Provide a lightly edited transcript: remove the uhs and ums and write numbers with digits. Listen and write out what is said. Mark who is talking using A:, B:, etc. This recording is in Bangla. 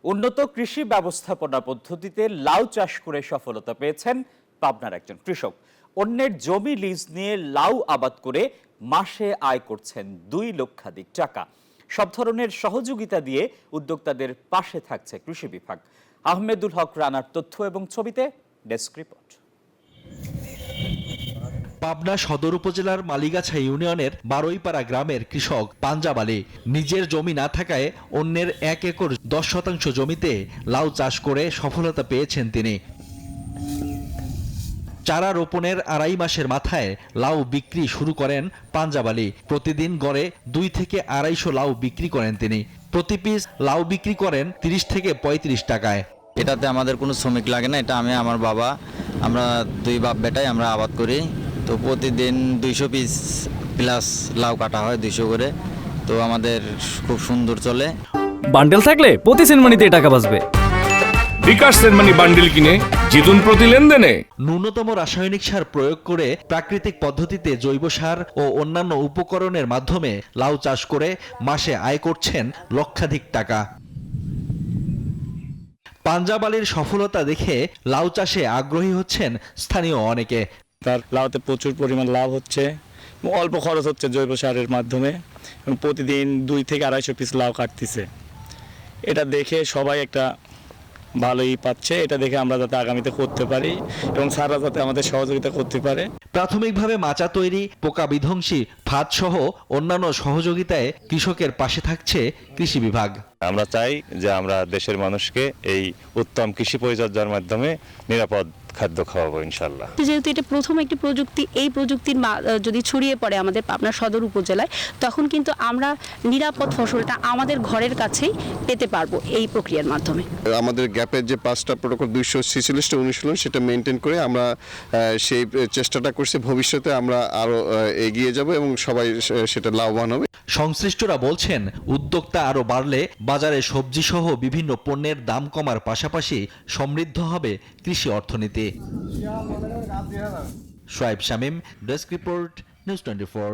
A: উন্নত কৃষি ব্যবস্থাপনা পদ্ধতিতে লাউ চাষ করে সফলতা পেয়েছেন পাবনার একজন কৃষক। অন্যের জমি লিজ নিয়ে লাউ আবাদ করে মাসে আয় করছেন 2 লক্ষাধিক টাকা। সব ধরনের সহযোগিতা দিয়ে উদ্যোক্তাদের পাশে থাকছে কৃষি বিভাগ। আহমেদুল হক রানার তথ্য এবং ছবিতে ডেস্ক রিপোর্ট।
B: পাবনা সদর উপজেলার মালিগাছা ইউনিয়নের বারোইপাড়া গ্রামের কৃষক পাঞ্জাব আলী নিজের জমি না থাকায় অন্যের 1 একর 10 শতাংশ জমিতে লাউ চাষ করে সফলতা পেয়েছেন তিনি। চারা রোপণের 2.5 মাসের মাথায় লাউ বিক্রি শুরু করেন পাঞ্জাব আলী। প্রতিদিন গড়ে 2 থেকে 250 লাউ বিক্রি করেন তিনি। প্রতি পিস লাউ বিক্রি করেন 30 থেকে 35 টাকায়।
C: এটাতে আমাদের কোনো শ্রমিক লাগে না, এটা আমি আমার বাবা, আমরা 2 বাপ বেটাই আমরা আবাদ করি। তো প্রতিদিন 200 পিস প্লাস লাউ কাটা হয় 200 করে। তো আমাদের খুব সুন্দর চলে।
D: বান্ডেল থাকলে প্রতি সেনমানিতে টাকা বাঁচবে।
E: বিকাশ সেনমানি বান্ডেল কিনে জিতুন প্রতি লেনদেনে।
B: ন্যূনতম রাসায়নিক সার প্রয়োগ করে প্রাকৃতিক পদ্ধতিতে জৈব সার ও অন্যান্য উপকরণের মাধ্যমে লাউ চাষ করে মাসে আয় করছেন লক্ষাধিক টাকা। পাঞ্জাব আলীর সফলতা দেখে লাউ চাষে আগ্রহী হচ্ছেন স্থানীয় অনেকে।
F: তার লাউতে প্রচুর পরিমাণ লাভ হচ্ছে, অল্প খরচ হচ্ছে জৈব সারের মাধ্যমে, এবং প্রতিদিন 2 থেকে 250 পিস লাউ কাটতেছে। এটা দেখে সবাই একটা ভালোই পাচ্ছে। এটা দেখে আমরা যাতে আগামীতে করতে পারি এবং স্যাররা যাতে আমাদের সহযোগিতা করতে পারে।
B: প্রাথমিকভাবে মাচা তৈরি, পোকা বিধ্বংসী ফাঁদ সহ অন্যান্য সহযোগিতায় কৃষকের পাশে থাকছে কৃষি বিভাগ।
G: আমরা চাই যে আমরা দেশের মানুষকে এই উত্তম কৃষি পরিচর্যার মাধ্যমে নিরাপদ খাদ্য খাওয়াবো ইনশাল্লাহ।
H: যেহেতু এটা প্রথম একটি প্রযুক্তি, এই প্রযুক্তির যদি ছড়িয়ে পড়ে আমাদের পাবনা সদর উপজেলায়, তখন কিন্তু আমরা নিরাপদ ফসলটা আমাদের ঘরের কাছেই পেতে পারবো এই প্রক্রিয়ার মাধ্যমে।
I: আমাদের গ্যাপের যে 5টা প্রোটোকল 246টা অনুশীলন সেটা মেনটেন করে আমরা সেই চেষ্টাটা করছি। ভবিষ্যতে আমরা আরো এগিয়ে যাব এবং সবাই সেটা লাভবান হবে।
B: সংশ্লিষ্টরা বলছেন উদ্যোক্তা আরো বাড়লে বাজারে সবজি সহ বিভিন্ন পণ্যের দাম কমার পাশাপাশি সমৃদ্ধ হবে কৃষি অর্থনীতি। Shoaib Shamim, desk report, news 24।